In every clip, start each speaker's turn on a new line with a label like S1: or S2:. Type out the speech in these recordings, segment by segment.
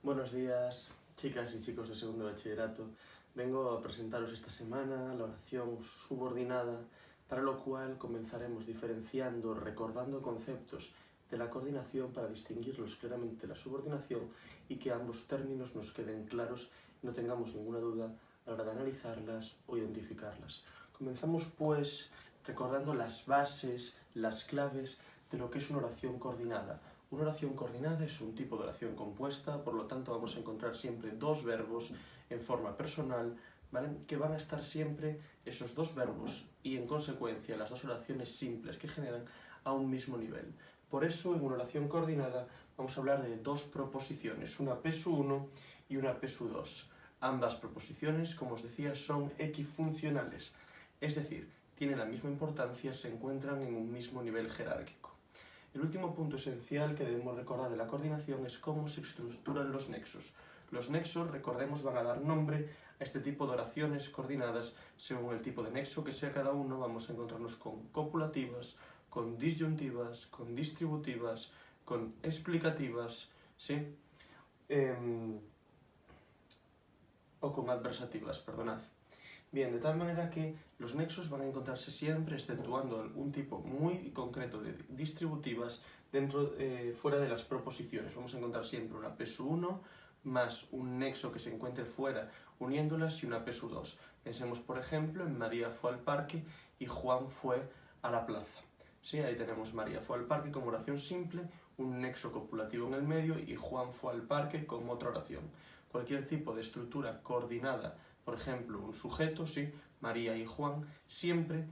S1: Buenos días, chicas y chicos de segundo bachillerato. Vengo a presentaros esta semana la oración subordinada, para lo cual comenzaremos diferenciando, recordando conceptos de la coordinación para distinguirlos claramente de la subordinación y que ambos términos nos queden claros y no tengamos ninguna duda a la hora de analizarlas o identificarlas. Comenzamos pues recordando las bases, las claves de lo que es una oración coordinada. Una oración coordinada es un tipo de oración compuesta, por lo tanto vamos a encontrar siempre dos verbos en forma personal, ¿vale? Que van a estar siempre esos dos verbos y en consecuencia las dos oraciones simples que generan a un mismo nivel. Por eso en una oración coordinada vamos a hablar de dos proposiciones, una P1 y una P2. Ambas proposiciones, como os decía, son equifuncionales, es decir, tienen la misma importancia, se encuentran en un mismo nivel jerárquico. El último punto esencial que debemos recordar de la coordinación es cómo se estructuran los nexos. Los nexos, recordemos, van a dar nombre a este tipo de oraciones coordinadas. Según el tipo de nexo que sea cada uno, vamos a encontrarnos con copulativas, con disyuntivas, con distributivas, con explicativas, ¿sí? O con adversativas, perdonad. Bien, de tal manera que los nexos van a encontrarse siempre, exceptuando algún tipo muy concreto de distributivas, fuera de las proposiciones. Vamos a encontrar siempre una P1 más un nexo que se encuentre fuera, uniéndolas, y una P2. Pensemos, por ejemplo, en María fue al parque y Juan fue a la plaza. ¿Sí? Ahí tenemos María fue al parque como oración simple, un nexo copulativo en el medio y Juan fue al parque como otra oración. Cualquier tipo de estructura coordinada, por ejemplo, un sujeto, ¿sí? María y Juan, siempre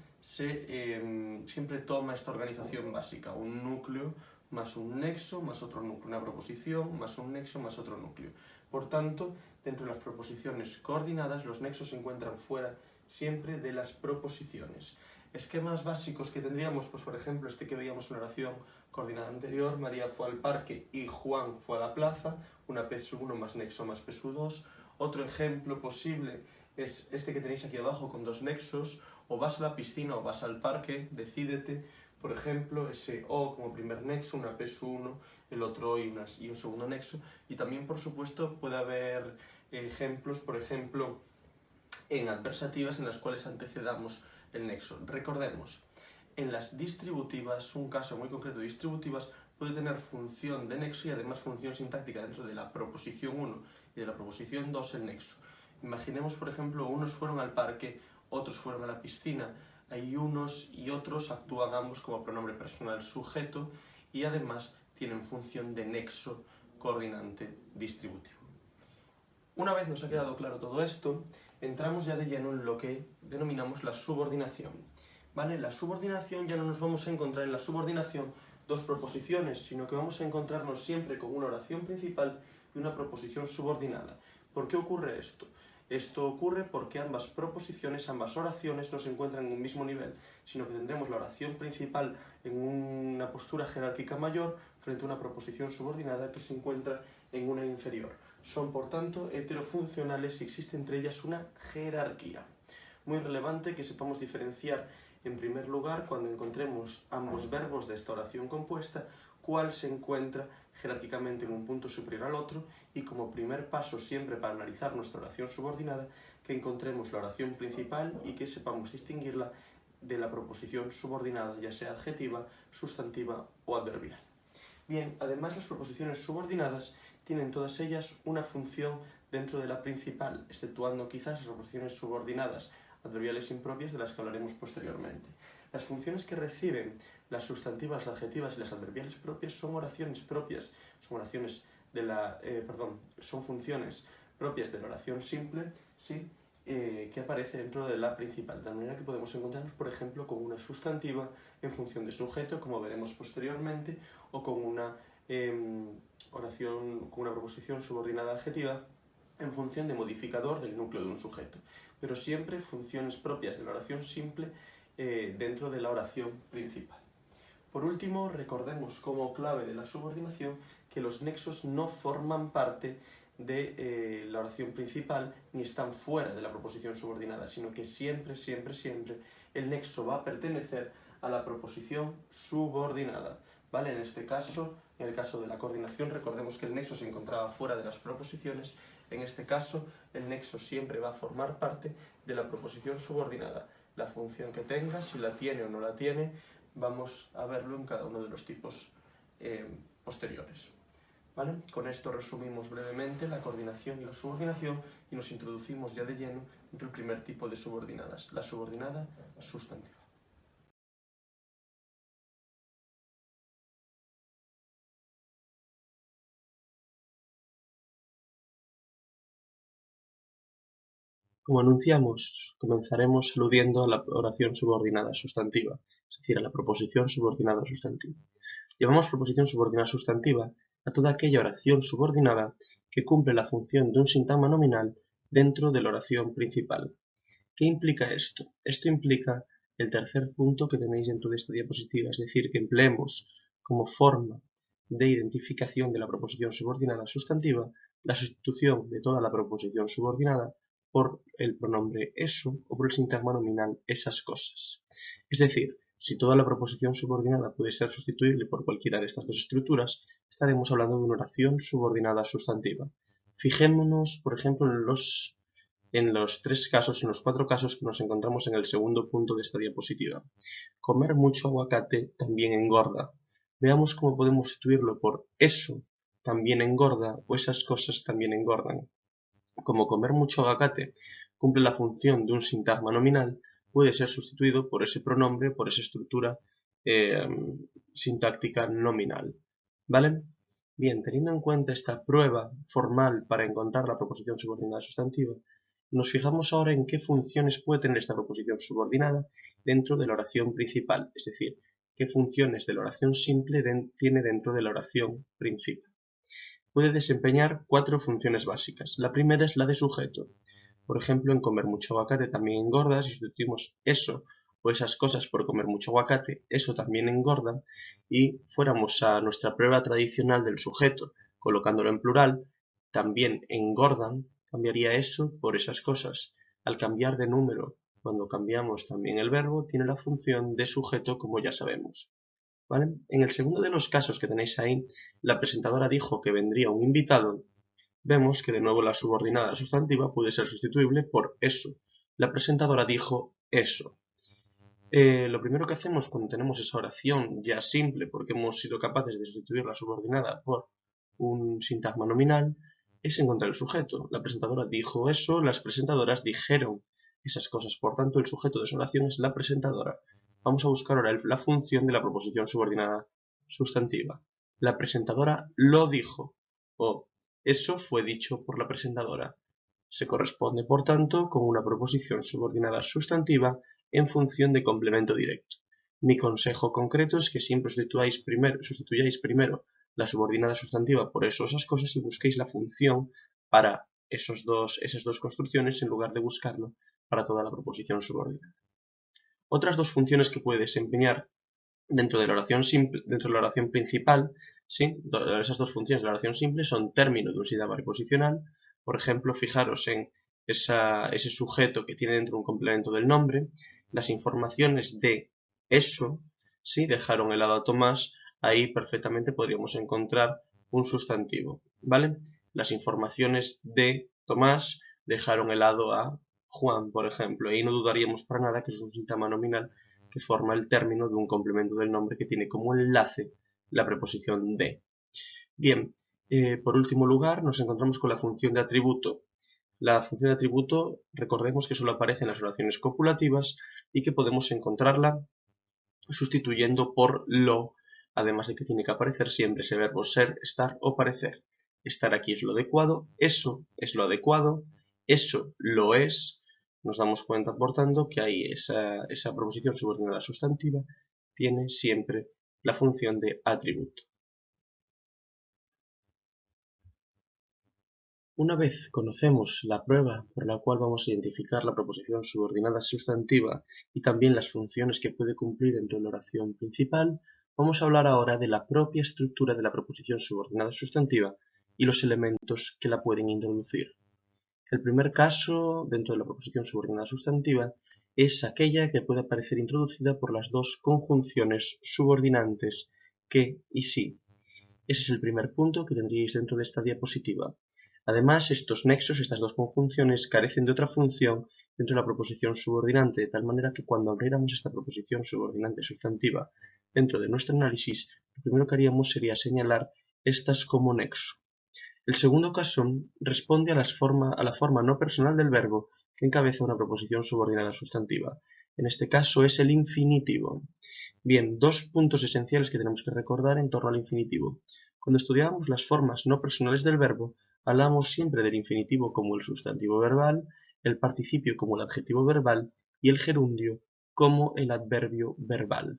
S1: toma esta organización básica, un núcleo más un nexo más otro núcleo, una proposición más un nexo más otro núcleo. Por tanto, dentro de las proposiciones coordinadas, los nexos se encuentran fuera siempre de las proposiciones. Esquemas básicos que tendríamos, pues por ejemplo, este que veíamos en la oración coordinada anterior, María fue al parque y Juan fue a la plaza, una P1 más nexo más P2. Otro ejemplo posible es este que tenéis aquí abajo con dos nexos, o vas a la piscina o vas al parque, decídete. Por ejemplo, ese O como primer nexo, una P1, el otro O y un segundo nexo. Y también, por supuesto, puede haber ejemplos, por ejemplo, en adversativas en las cuales antecedamos el nexo. Recordemos, en las distributivas, un caso muy concreto de distributivas puede tener función de nexo y además función sintáctica dentro de la proposición 1 y de la proposición 2 el nexo. Imaginemos, por ejemplo, unos fueron al parque, otros fueron a la piscina. Ahí unos y otros actúan ambos como pronombre personal sujeto y además tienen función de nexo coordinante distributivo. Una vez nos ha quedado claro todo esto, entramos ya de lleno en lo que denominamos la subordinación. ¿Vale? La subordinación, ya no nos vamos a encontrar en la subordinación dos proposiciones, sino que vamos a encontrarnos siempre con una oración principal y una proposición subordinada. ¿Por qué ocurre esto? Esto ocurre porque ambas proposiciones, ambas oraciones no se encuentran en un mismo nivel, sino que tendremos la oración principal en una postura jerárquica mayor frente a una proposición subordinada que se encuentra en una inferior. Son, por tanto, heterofuncionales y existe entre ellas una jerarquía. Muy relevante que sepamos diferenciar, en primer lugar, cuando encontremos ambos verbos de esta oración compuesta, cuál se encuentra jerárquicamente en un punto superior al otro, y como primer paso siempre para analizar nuestra oración subordinada, que encontremos la oración principal y que sepamos distinguirla de la proposición subordinada, ya sea adjetiva, sustantiva o adverbial. Bien, además las proposiciones subordinadas tienen todas ellas una función dentro de la principal, exceptuando quizás las proposiciones subordinadas adverbiales impropias de las que hablaremos posteriormente. Las funciones que reciben las sustantivas, las adjetivas y las adverbiales propias son oraciones propias, son funciones propias de la oración simple, ¿sí? Que aparece dentro de la principal, de tal manera que podemos encontrarnos, por ejemplo, con una sustantiva en función de sujeto, como veremos posteriormente, o con una proposición subordinada adjetiva en función de modificador del núcleo de un sujeto, pero siempre funciones propias de la oración simple dentro de la oración principal. Por último, recordemos como clave de la subordinación que los nexos no forman parte de la oración principal ni están fuera de la proposición subordinada, sino que siempre el nexo va a pertenecer a la proposición subordinada. ¿vale? En este caso, en el caso de la coordinación, recordemos que el nexo se encontraba fuera de las proposiciones. En este caso, el nexo siempre va a formar parte de la proposición subordinada. La función que tenga, si la tiene o no la tiene, vamos a verlo en cada uno de los tipos posteriores. ¿Vale? Con esto resumimos brevemente la coordinación y la subordinación y nos introducimos ya de lleno entre el primer tipo de subordinadas, la subordinada sustantiva. Como anunciamos, comenzaremos aludiendo a la oración subordinada sustantiva, es decir, a la proposición subordinada sustantiva. Llamamos proposición subordinada sustantiva a toda aquella oración subordinada que cumple la función de un sintagma nominal dentro de la oración principal. ¿Qué implica esto? Esto implica el tercer punto que tenéis dentro de esta diapositiva, es decir, que empleemos como forma de identificación de la proposición subordinada sustantiva la sustitución de toda la proposición subordinada por el pronombre eso o por el sintagma nominal esas cosas. Es decir, si toda la proposición subordinada puede ser sustituible por cualquiera de estas dos estructuras, estaremos hablando de una oración subordinada sustantiva. Fijémonos, por ejemplo, en los cuatro casos que nos encontramos en el segundo punto de esta diapositiva. Comer mucho aguacate también engorda. Veamos cómo podemos sustituirlo por eso también engorda o esas cosas también engordan. Como comer mucho aguacate cumple la función de un sintagma nominal, puede ser sustituido por ese pronombre, por esa estructura sintáctica nominal. ¿Vale? Bien, teniendo en cuenta esta prueba formal para encontrar la proposición subordinada sustantiva, nos fijamos ahora en qué funciones puede tener esta proposición subordinada dentro de la oración principal, es decir, qué funciones de la oración simple tiene dentro de la oración principal. Puede desempeñar cuatro funciones básicas. La primera es la de sujeto. Por ejemplo, en comer mucho aguacate también engorda, si sustituimos eso o esas cosas por comer mucho aguacate, eso también engorda, y fuéramos a nuestra prueba tradicional del sujeto, colocándolo en plural, también engordan, cambiaría eso por esas cosas. Al cambiar de número, cuando cambiamos también el verbo, tiene la función de sujeto, como ya sabemos. ¿Vale? En el segundo de los casos que tenéis ahí, la presentadora dijo que vendría un invitado. Vemos que de nuevo la subordinada sustantiva puede ser sustituible por eso. La presentadora dijo eso. Lo primero que hacemos cuando tenemos esa oración ya simple, porque hemos sido capaces de sustituir la subordinada por un sintagma nominal, es encontrar el sujeto. La presentadora dijo eso, las presentadoras dijeron esas cosas. Por tanto, el sujeto de esa oración es la presentadora. Vamos a buscar ahora la función de la proposición subordinada sustantiva. La presentadora lo dijo, o eso fue dicho por la presentadora. Se corresponde, por tanto, con una proposición subordinada sustantiva en función de complemento directo. Mi consejo concreto es que siempre sustituyáis primero la subordinada sustantiva por eso, esas cosas, y busquéis la función para esas dos construcciones en lugar de buscarlo para toda la proposición subordinada. Otras dos funciones que puede desempeñar dentro de la oración simple, dentro de la oración principal, ¿sí? Esas dos funciones de la oración simple son término de un sílaba preposicional. Por ejemplo, fijaros en ese sujeto que tiene dentro un complemento del nombre. Las informaciones de eso, ¿sí? Dejaron helado a Tomás, ahí perfectamente podríamos encontrar un sustantivo, ¿vale? Las informaciones de Tomás dejaron helado a Juan, por ejemplo. Ahí no dudaríamos para nada que es un sintagma nominal que forma el término de un complemento del nombre que tiene como enlace la preposición de. Bien, por último lugar nos encontramos con la función de atributo. La función de atributo, recordemos que solo aparece en las oraciones copulativas y que podemos encontrarla sustituyendo por lo, además de que tiene que aparecer siempre ese verbo ser, estar o parecer. Estar aquí es lo adecuado, eso es lo adecuado, eso lo es. Nos damos cuenta, por tanto, que ahí esa proposición subordinada sustantiva tiene siempre la función de atributo. Una vez conocemos la prueba por la cual vamos a identificar la proposición subordinada sustantiva y también las funciones que puede cumplir dentro de la oración principal, vamos a hablar ahora de la propia estructura de la proposición subordinada sustantiva y los elementos que la pueden introducir. El primer caso dentro de la proposición subordinada sustantiva es aquella que puede aparecer introducida por las dos conjunciones subordinantes qué y si. Ese es el primer punto que tendríais dentro de esta diapositiva. Además, estos nexos, estas dos conjunciones, carecen de otra función dentro de la proposición subordinante, de tal manera que cuando abriéramos esta proposición subordinante sustantiva dentro de nuestro análisis, lo primero que haríamos sería señalar estas como nexo. El segundo caso responde a la forma no personal del verbo que encabeza una proposición subordinada sustantiva. En este caso es el infinitivo. Bien, dos puntos esenciales que tenemos que recordar en torno al infinitivo. Cuando estudiábamos las formas no personales del verbo, hablamos siempre del infinitivo como el sustantivo verbal, el participio como el adjetivo verbal y el gerundio como el adverbio verbal.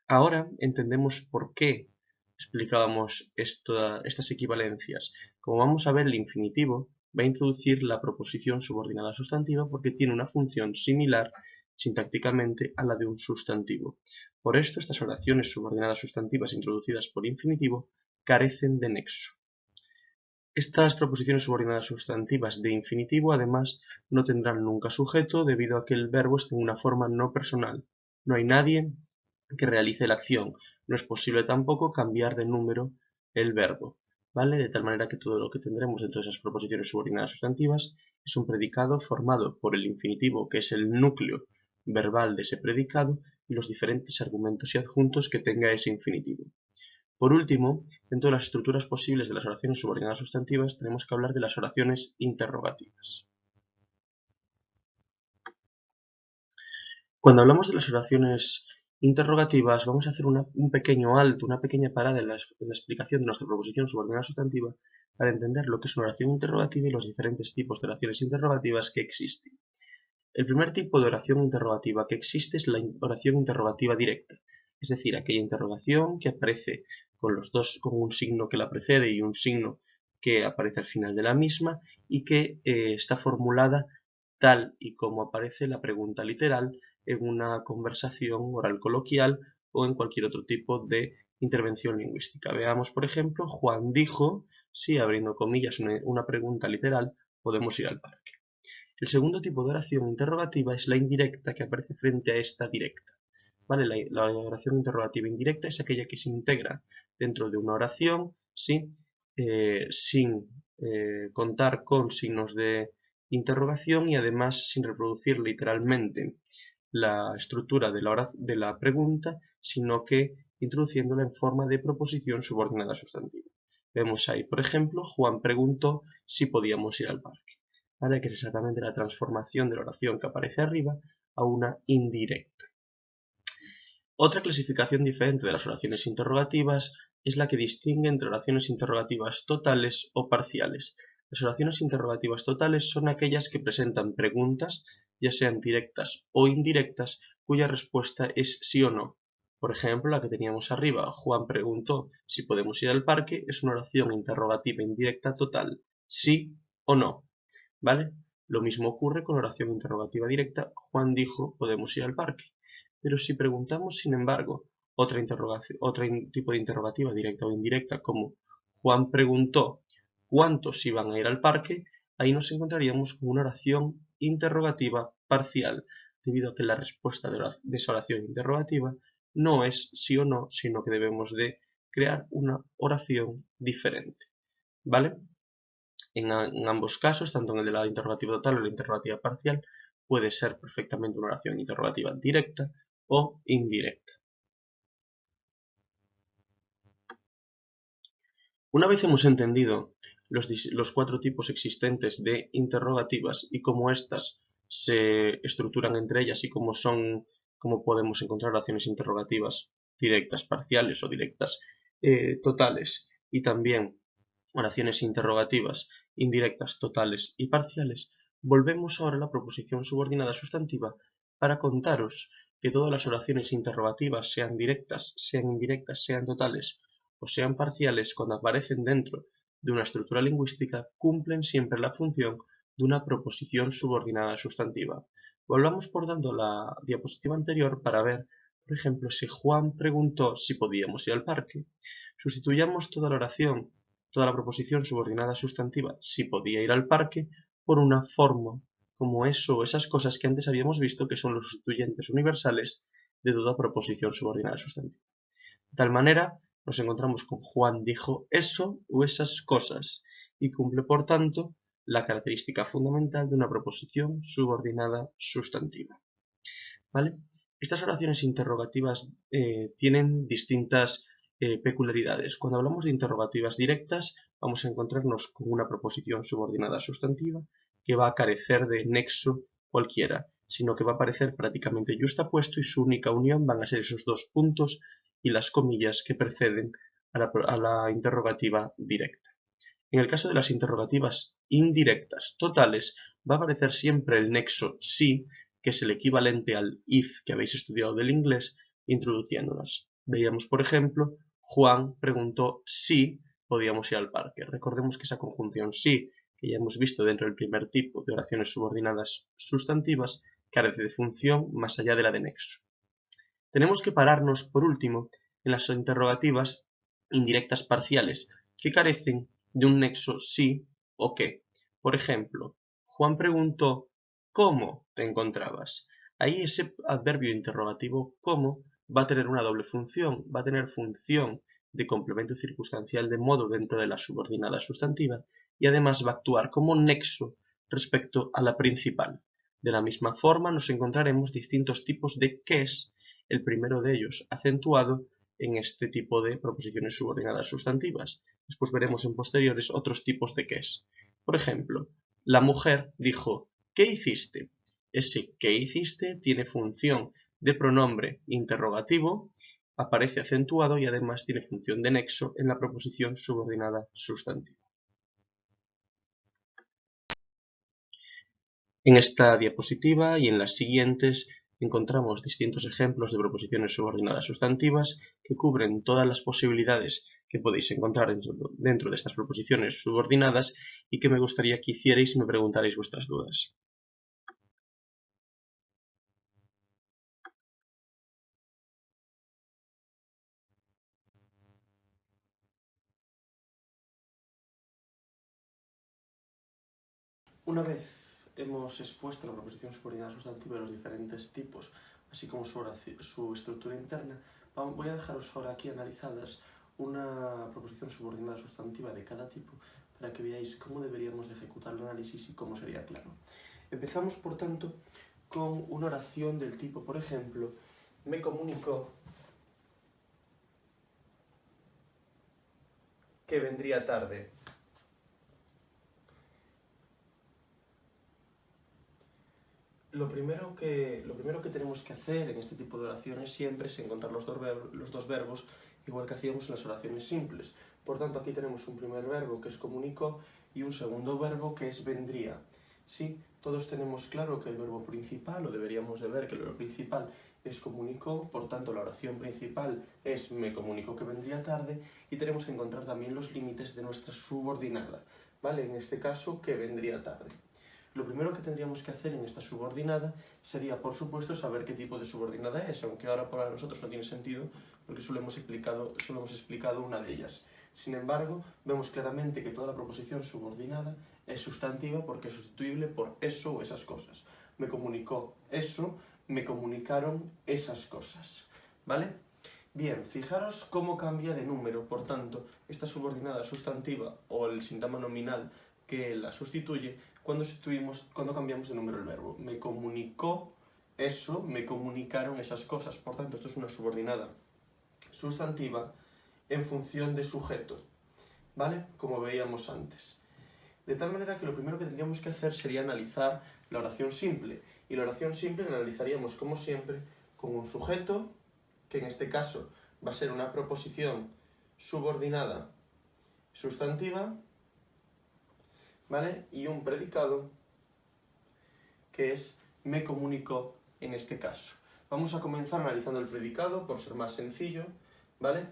S1: Ahora entendemos por qué explicábamos estas equivalencias. Como vamos a ver, el infinitivo va a introducir la proposición subordinada sustantiva porque tiene una función similar sintácticamente a la de un sustantivo. Por esto, estas oraciones subordinadas sustantivas introducidas por infinitivo carecen de nexo. Estas proposiciones subordinadas sustantivas de infinitivo, además, no tendrán nunca sujeto debido a que el verbo está en una forma no personal. No hay nadie que realice la acción. No es posible tampoco cambiar de número el verbo, ¿vale? De tal manera que todo lo que tendremos dentro de esas proposiciones subordinadas sustantivas es un predicado formado por el infinitivo, que es el núcleo verbal de ese predicado, y los diferentes argumentos y adjuntos que tenga ese infinitivo. Por último, dentro de las estructuras posibles de las oraciones subordinadas sustantivas, tenemos que hablar de las oraciones interrogativas. Cuando hablamos de las oraciones interrogativas, vamos a hacer un pequeño alto, una pequeña parada en la explicación de nuestra proposición subordinada sustantiva para entender lo que es una oración interrogativa y los diferentes tipos de oraciones interrogativas que existen. El primer tipo de oración interrogativa que existe es la oración interrogativa directa, es decir, aquella interrogación que aparece con un signo que la precede y un signo que aparece al final de la misma y que está formulada tal y como aparece la pregunta literal en una conversación oral coloquial o en cualquier otro tipo de intervención lingüística. Veamos, por ejemplo, Juan dijo, si abriendo comillas una pregunta literal, podemos ir al parque. El segundo tipo de oración interrogativa es la indirecta que aparece frente a esta directa. ¿Vale? La oración interrogativa indirecta es aquella que se integra dentro de una oración, ¿sí? Sin contar con signos de interrogación y además sin reproducir literalmente la estructura de la pregunta, sino que introduciéndola en forma de proposición subordinada sustantiva. Vemos ahí, por ejemplo, Juan preguntó si podíamos ir al parque, ¿vale? Que es exactamente la transformación de la oración que aparece arriba a una indirecta. Otra clasificación diferente de las oraciones interrogativas es la que distingue entre oraciones interrogativas totales o parciales. Las oraciones interrogativas totales son aquellas que presentan preguntas, ya sean directas o indirectas, cuya respuesta es sí o no. Por ejemplo, la que teníamos arriba, Juan preguntó si podemos ir al parque, es una oración interrogativa indirecta total, sí o no, ¿vale? Lo mismo ocurre con la oración interrogativa directa, Juan dijo podemos ir al parque. Pero si preguntamos, sin embargo, otro tipo de interrogativa directa o indirecta, como Juan preguntó cuántos iban a ir al parque, ahí nos encontraríamos con una oración interrogativa parcial, debido a que la respuesta de esa oración interrogativa no es sí o no, sino que debemos de crear una oración diferente, ¿vale? En ambos casos, tanto en el de la interrogativa total o la interrogativa parcial, puede ser perfectamente una oración interrogativa directa o indirecta. Una vez hemos entendido los cuatro tipos existentes de interrogativas y cómo éstas se estructuran entre ellas y cómo podemos encontrar oraciones interrogativas directas parciales o directas totales y también oraciones interrogativas indirectas totales y parciales, volvemos ahora a la proposición subordinada sustantiva para contaros que todas las oraciones interrogativas, sean directas, sean indirectas, sean totales o sean parciales, cuando aparecen dentro de una estructura lingüística, cumplen siempre la función de una proposición subordinada sustantiva. Volvamos por tanto a la diapositiva anterior para ver, por ejemplo, si Juan preguntó si podíamos ir al parque. Sustituyamos toda la oración, toda la proposición subordinada sustantiva, si podía ir al parque, por una forma como eso o esas cosas que antes habíamos visto que son los sustituyentes universales de toda proposición subordinada sustantiva. De tal manera nos encontramos con Juan dijo eso o esas cosas y cumple, por tanto, la característica fundamental de una proposición subordinada sustantiva. ¿Vale? Estas oraciones interrogativas tienen distintas peculiaridades. Cuando hablamos de interrogativas directas, vamos a encontrarnos con una proposición subordinada sustantiva que va a carecer de nexo cualquiera, sino que va a aparecer prácticamente yuxtapuesto y su única unión van a ser esos dos puntos y las comillas que preceden a la interrogativa directa. En el caso de las interrogativas indirectas totales, va a aparecer siempre el nexo sí, que es el equivalente al if que habéis estudiado del inglés, introduciéndolas. Veíamos, por ejemplo, Juan preguntó si podíamos ir al parque. Recordemos que esa conjunción sí, que ya hemos visto dentro del primer tipo de oraciones subordinadas sustantivas, carece de función más allá de la de nexo. Tenemos que pararnos, por último, en las interrogativas indirectas parciales, que carecen de un nexo sí o qué. Por ejemplo, Juan preguntó ¿cómo te encontrabas? Ahí ese adverbio interrogativo ¿cómo? Va a tener una doble función, va a tener función de complemento circunstancial de modo dentro de la subordinada sustantiva y además va a actuar como nexo respecto a la principal. De la misma forma nos encontraremos distintos tipos de qués, el primero de ellos acentuado en este tipo de proposiciones subordinadas sustantivas. Después veremos en posteriores otros tipos de qués. Por ejemplo, la mujer dijo ¿qué hiciste? Ese ¿qué hiciste? Tiene función de pronombre interrogativo, aparece acentuado y además tiene función de nexo en la proposición subordinada sustantiva. En esta diapositiva y en las siguientes encontramos distintos ejemplos de proposiciones subordinadas sustantivas que cubren todas las posibilidades que podéis encontrar dentro de estas proposiciones subordinadas y que me gustaría que hicierais y me preguntarais vuestras dudas. Una vez hemos expuesto la proposición subordinada sustantiva de los diferentes tipos, así como su estructura interna, voy a dejaros ahora aquí analizadas una proposición subordinada sustantiva de cada tipo para que veáis cómo deberíamos de ejecutar el análisis y cómo sería claro. Empezamos, por tanto, con una oración del tipo, por ejemplo, me comunicó que vendría tarde. Lo primero que tenemos que hacer en este tipo de oraciones siempre es encontrar los dos verbos, igual que hacíamos en las oraciones simples. Por tanto, aquí tenemos un primer verbo que es comunicó y un segundo verbo que es vendría. ¿Sí? Todos tenemos claro que el verbo principal, o deberíamos de ver que el verbo principal es comunicó, por tanto la oración principal es me comunicó que vendría tarde, y tenemos que encontrar también los límites de nuestra subordinada, ¿vale? En este caso, que vendría tarde. Lo primero que tendríamos que hacer en esta subordinada sería, por supuesto, saber qué tipo de subordinada es, aunque ahora para nosotros no tiene sentido porque solo hemos explicado una de ellas. Sin embargo, vemos claramente que toda la proposición subordinada es sustantiva porque es sustituible por eso o esas cosas. Me comunicó eso, me comunicaron esas cosas. ¿Vale? Bien, fijaros cómo cambia de número, por tanto, esta subordinada sustantiva o el sintagma nominal que la sustituye cuando cambiamos de número el verbo. Me comunicó eso, me comunicaron esas cosas. Por tanto, esto es una subordinada sustantiva en función de sujeto, ¿vale? Como veíamos antes. De tal manera que lo primero que tendríamos que hacer sería analizar la oración simple. Y la oración simple la analizaríamos, como siempre, con un sujeto, que en este caso va a ser una proposición subordinada sustantiva, ¿vale? Y un predicado, que es me comunicó en este caso. Vamos a comenzar analizando el predicado, por ser más sencillo, ¿vale?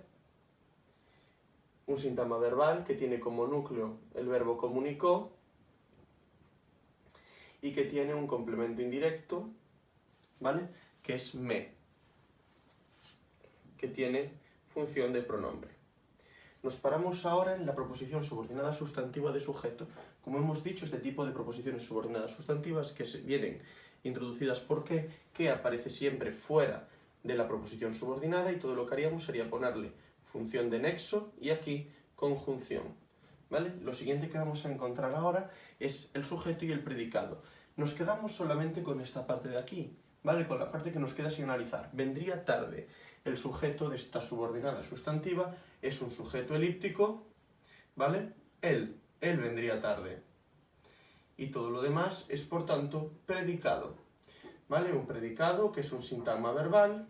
S1: Un sintagma verbal que tiene como núcleo el verbo comunicó y que tiene un complemento indirecto, ¿vale? Que es me, que tiene función de pronombre. Nos paramos ahora en la proposición subordinada sustantiva de sujeto. Como hemos dicho, este tipo de proposiciones subordinadas sustantivas que vienen introducidas por que aparece siempre fuera de la proposición subordinada, y todo lo que haríamos sería ponerle función de nexo y aquí conjunción, ¿vale? Lo siguiente que vamos a encontrar ahora es el sujeto y el predicado. Nos quedamos solamente con esta parte de aquí, ¿vale? Con la parte que nos queda sin analizar. Vendría tarde. El sujeto de esta subordinada sustantiva es un sujeto elíptico, ¿vale? Él vendría tarde. Y todo lo demás es, por tanto, predicado, ¿vale? Un predicado que es un sintagma verbal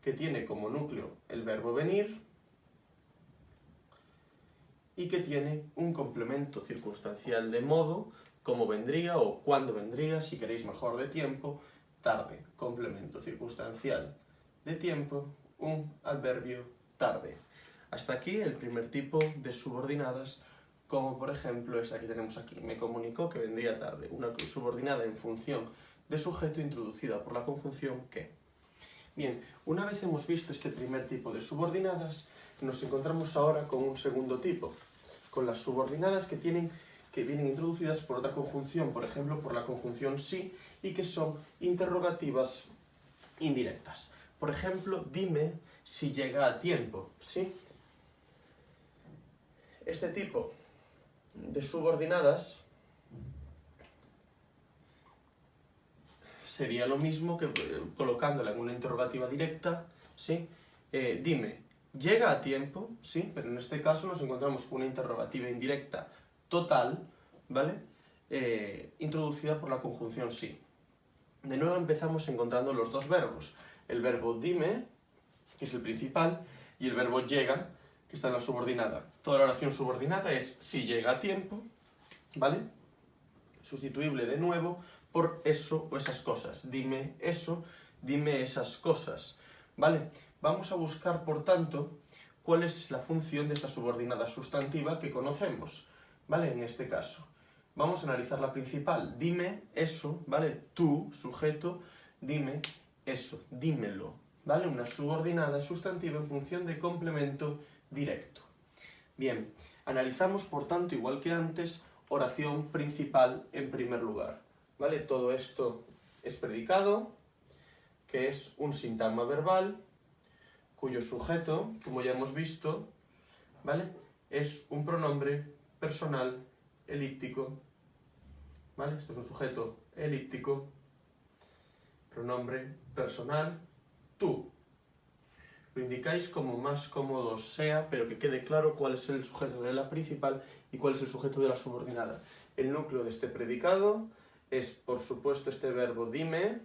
S1: que tiene como núcleo el verbo venir y que tiene un complemento circunstancial de modo, como vendría o cuándo vendría, si queréis mejor de tiempo, tarde, complemento circunstancial de tiempo, un adverbio tarde. Hasta aquí el primer tipo de subordinadas, como por ejemplo esta que tenemos aquí. Me comunicó que vendría tarde, una subordinada en función de sujeto introducida por la conjunción que. Bien, una vez hemos visto este primer tipo de subordinadas, nos encontramos ahora con un segundo tipo, con las subordinadas que vienen introducidas por otra conjunción, por ejemplo por la conjunción si, y que son interrogativas indirectas. Por ejemplo, dime si llega a tiempo, ¿sí? Este tipo de subordinadas sería lo mismo que colocándola en una interrogativa directa, ¿sí? Dime, ¿llega a tiempo? ¿Sí? Pero en este caso nos encontramos con una interrogativa indirecta total, ¿vale? Introducida por la conjunción sí. De nuevo empezamos encontrando los dos verbos. El verbo dime, que es el principal, y el verbo llega, que está en la subordinada. Toda la oración subordinada es si llega a tiempo, ¿vale? Sustituible de nuevo por eso o esas cosas. Dime eso, dime esas cosas, ¿vale? Vamos a buscar, por tanto, cuál es la función de esta subordinada sustantiva que conocemos, ¿vale? En este caso. Vamos a analizar la principal. Dime eso, ¿vale? Tú, sujeto, dime eso, dímelo, ¿vale? Una subordinada sustantiva en función de complemento directo. Bien, analizamos, por tanto, igual que antes, oración principal en primer lugar, ¿vale? Todo esto es predicado, que es un sintagma verbal, cuyo sujeto, como ya hemos visto, ¿vale? Es un pronombre personal elíptico, ¿vale? Esto es un sujeto elíptico, pronombre personal, tú. Lo indicáis como más cómodo sea, pero que quede claro cuál es el sujeto de la principal y cuál es el sujeto de la subordinada. El núcleo de este predicado es, por supuesto, este verbo dime,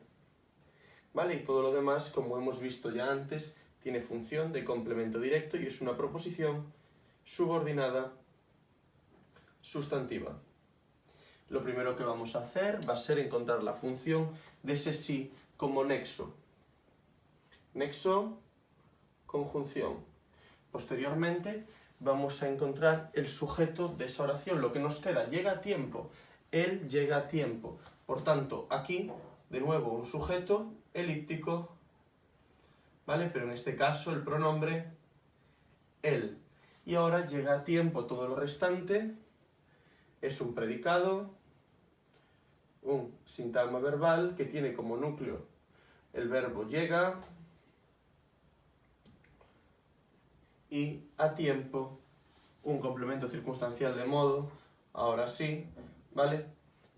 S1: ¿vale? Y todo lo demás, como hemos visto ya antes, tiene función de complemento directo y es una proposición subordinada sustantiva. Lo primero que vamos a hacer va a ser encontrar la función de ese sí como nexo. Nexo, conjunción. Posteriormente vamos a encontrar el sujeto de esa oración, lo que nos queda. Llega a tiempo. Él llega a tiempo. Por tanto, aquí, de nuevo, un sujeto elíptico, ¿vale? Pero en este caso el pronombre él. Y ahora llega a tiempo todo lo restante. Es un predicado, un sintagma verbal que tiene como núcleo el verbo llega y a tiempo un complemento circunstancial de modo, ahora sí, ¿vale?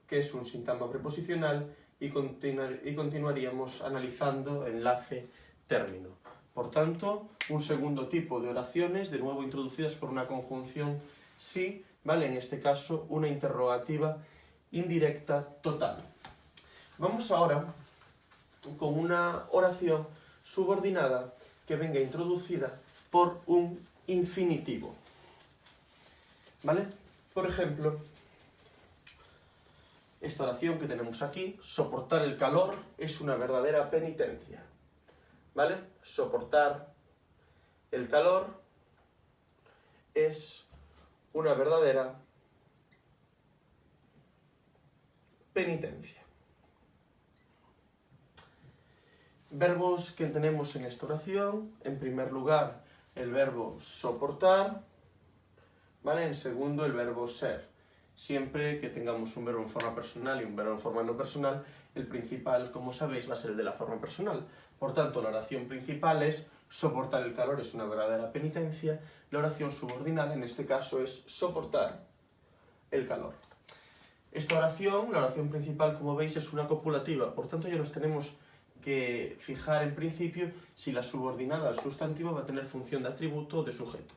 S1: Que es un sintagma preposicional y continuaríamos analizando enlace término. Por tanto, un segundo tipo de oraciones, de nuevo introducidas por una conjunción sí, ¿vale? En este caso, una interrogativa indirecta total. Vamos ahora con una oración subordinada que venga introducida por un infinitivo, ¿vale? Por ejemplo, esta oración que tenemos aquí, soportar el calor es una verdadera penitencia, ¿vale? Soportar el calor es una verdadera penitencia. Verbos que tenemos en esta oración, en primer lugar el verbo soportar, ¿vale? En segundo el verbo ser. Siempre que tengamos un verbo en forma personal y un verbo en forma no personal, el principal, como sabéis, va a ser el de la forma personal. Por tanto, la oración principal es soportar el calor es una verdadera penitencia, la oración subordinada en este caso es soportar el calor. Esta oración, la oración principal, como veis, es una copulativa, por tanto ya nos tenemos que fijar en principio si la subordinada al sustantivo va a tener función de atributo o de sujeto.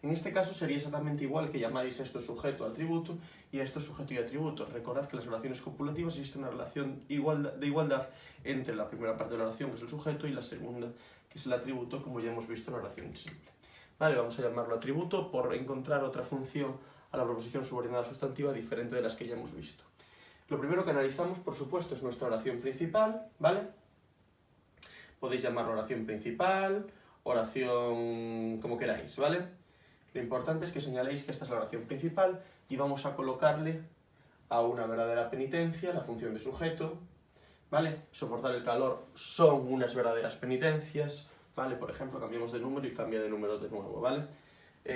S1: En este caso sería exactamente igual que llamarais a esto sujeto atributo y a esto sujeto y atributo. Recordad que en las oraciones copulativas existe una relación de igualdad entre la primera parte de la oración, que es el sujeto, y la segunda, que es el atributo, como ya hemos visto en la oración simple. Vale, vamos a llamarlo atributo por encontrar otra función a la proposición subordinada sustantiva diferente de las que ya hemos visto. Lo primero que analizamos, por supuesto, es nuestra oración principal, ¿vale? Podéis llamarlo oración principal, oración como queráis, ¿vale? Lo importante es que señaléis que esta es la oración principal y vamos a colocarle a una verdadera penitencia la función de sujeto, ¿vale? Soportar el calor son unas verdaderas penitencias, ¿vale? Por ejemplo, cambiamos de número y cambia de número de nuevo, ¿vale?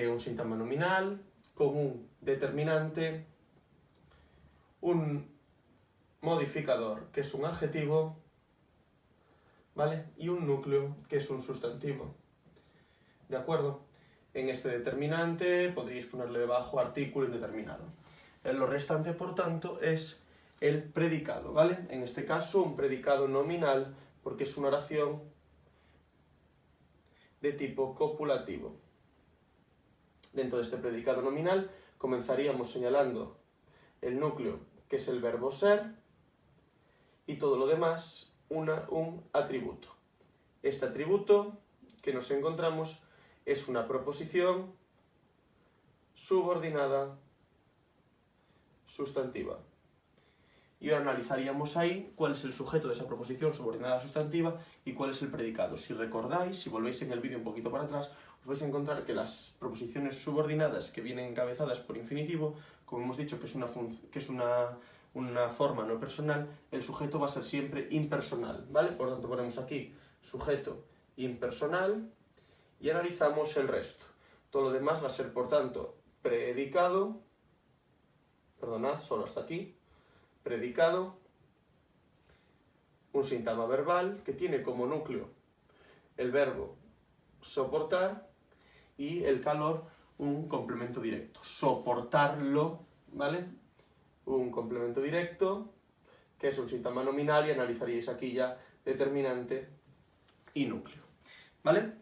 S1: Un sintagma nominal con un determinante, un modificador, que es un adjetivo, ¿vale? Y un núcleo, que es un sustantivo, ¿de acuerdo? En este determinante podríais ponerle debajo artículo indeterminado. Lo restante, por tanto, es el predicado, ¿vale? En este caso, un predicado nominal, porque es una oración de tipo copulativo. Dentro de este predicado nominal comenzaríamos señalando el núcleo, que es el verbo ser, y todo lo demás un atributo. Este atributo que nos encontramos es una proposición subordinada sustantiva. Y ahora analizaríamos ahí cuál es el sujeto de esa proposición subordinada sustantiva y cuál es el predicado. Si recordáis, si volvéis en el vídeo un poquito para atrás, os vais a encontrar que las proposiciones subordinadas que vienen encabezadas por infinitivo, como hemos dicho que es una forma no personal, el sujeto va a ser siempre impersonal, ¿vale? Por lo tanto ponemos aquí sujeto impersonal y analizamos el resto. Todo lo demás va a ser, por tanto, predicado, perdonad, solo hasta aquí, predicado, un sintagma verbal que tiene como núcleo el verbo soportar y el calor un complemento directo. Soportarlo, ¿vale? Un complemento directo que es un sintagma nominal y analizaríais aquí ya determinante y núcleo, ¿vale?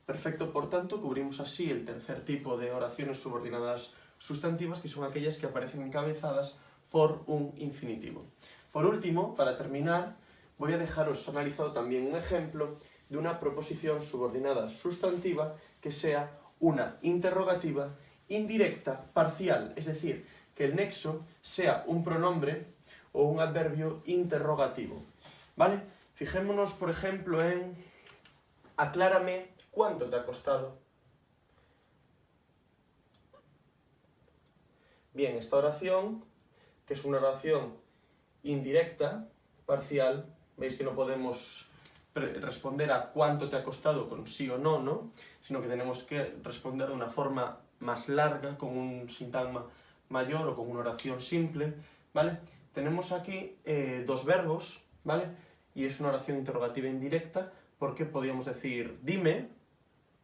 S1: Perfecto, por tanto, cubrimos así el tercer tipo de oraciones subordinadas sustantivas, que son aquellas que aparecen encabezadas por un infinitivo. Por último, para terminar, voy a dejaros analizado también un ejemplo de una proposición subordinada sustantiva que sea una interrogativa indirecta parcial, es decir, que el nexo sea un pronombre o un adverbio interrogativo, ¿vale? Fijémonos, por ejemplo, en aclárame cuánto te ha costado. Bien, esta oración, que es una oración indirecta, parcial, veis que no podemos responder a cuánto te ha costado con sí o no, ¿no? Sino que tenemos que responder de una forma más larga, con un sintagma mayor o con una oración simple, ¿vale? Tenemos aquí dos verbos, ¿vale? Y es una oración interrogativa indirecta porque podríamos decir dime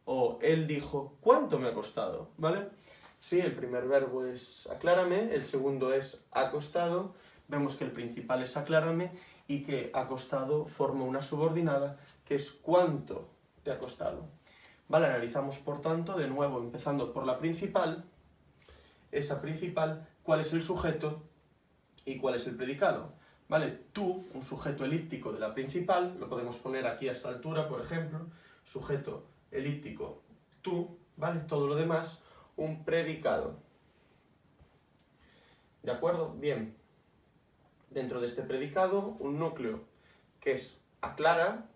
S1: o él dijo ¿cuánto me ha costado? ¿Vale? Sí, el primer verbo es aclárame, el segundo es ha costado, vemos que el principal es aclárame y que ha costado forma una subordinada que es cuánto te ha costado. Vale, analizamos por tanto, de nuevo empezando por la principal, esa principal, cuál es el sujeto y cuál es el predicado. Vale, tú, un sujeto elíptico de la principal, lo podemos poner aquí a esta altura, por ejemplo, sujeto elíptico tú, ¿vale? Todo lo demás, un predicado. ¿De acuerdo? Bien. Dentro de este predicado, un núcleo que es aclara,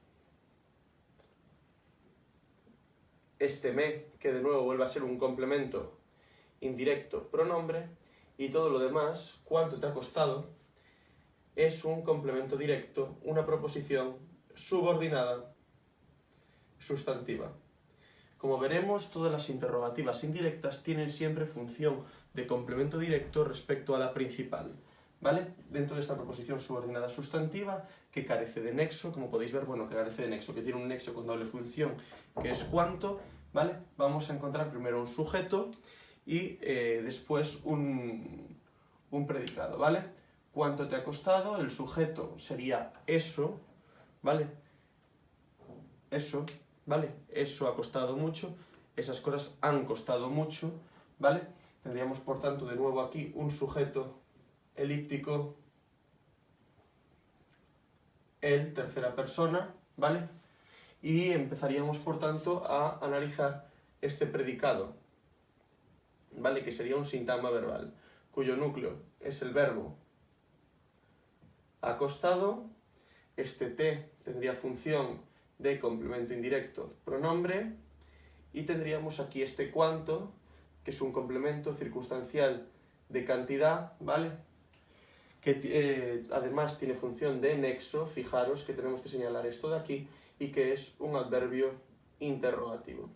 S1: este me, que de nuevo vuelve a ser un complemento indirecto pronombre, y todo lo demás, cuánto te ha costado, es un complemento directo, una proposición subordinada sustantiva. Como veremos, todas las interrogativas indirectas tienen siempre función de complemento directo respecto a la principal, ¿vale? Dentro de esta proposición subordinada sustantiva, que carece de nexo, como podéis ver, bueno, que carece de nexo, que tiene un nexo con doble función, que es cuánto, ¿vale? Vamos a encontrar primero un sujeto y después un predicado, ¿vale? ¿Cuánto te ha costado? El sujeto sería eso, ¿vale? Eso, ¿vale? Eso ha costado mucho, esas cosas han costado mucho, ¿vale? Tendríamos, por tanto, de nuevo aquí un sujeto elíptico, el, tercera persona, ¿vale? Y empezaríamos, por tanto, a analizar este predicado, ¿vale? Que sería un sintagma verbal, cuyo núcleo es el verbo ha costado. Este T tendría función de complemento indirecto pronombre, y tendríamos aquí este cuánto, que es un complemento circunstancial de cantidad, ¿vale? Que además tiene función de nexo. Fijaros que tenemos que señalar esto de aquí, y que es un adverbio interrogativo,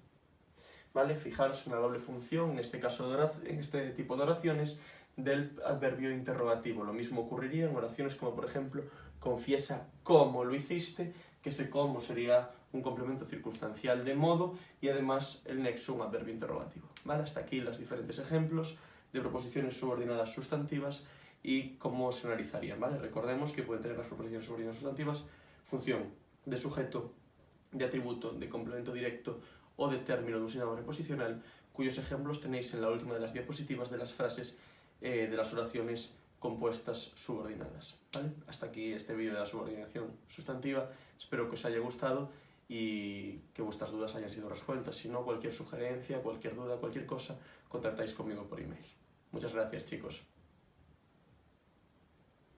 S1: ¿vale? Fijaros en la doble función, en este caso en este tipo de oraciones, del adverbio interrogativo. Lo mismo ocurriría en oraciones como, por ejemplo, confiesa cómo lo hiciste, que ese cómo sería un complemento circunstancial de modo, y además el nexo un adverbio interrogativo, ¿vale? Hasta aquí los diferentes ejemplos de proposiciones subordinadas sustantivas y cómo se analizarían, ¿vale? Recordemos que pueden tener las proposiciones subordinadas sustantivas función de sujeto, de atributo, de complemento directo o de término de un síntoma preposicional, cuyos ejemplos tenéis en la última de las diapositivas de las frases de las oraciones compuestas subordinadas, ¿vale? Hasta aquí este vídeo de la subordinación sustantiva. Espero que os haya gustado y que vuestras dudas hayan sido resueltas. Si no, cualquier sugerencia, cualquier duda, cualquier cosa, contactáis conmigo por email. Muchas gracias, chicos.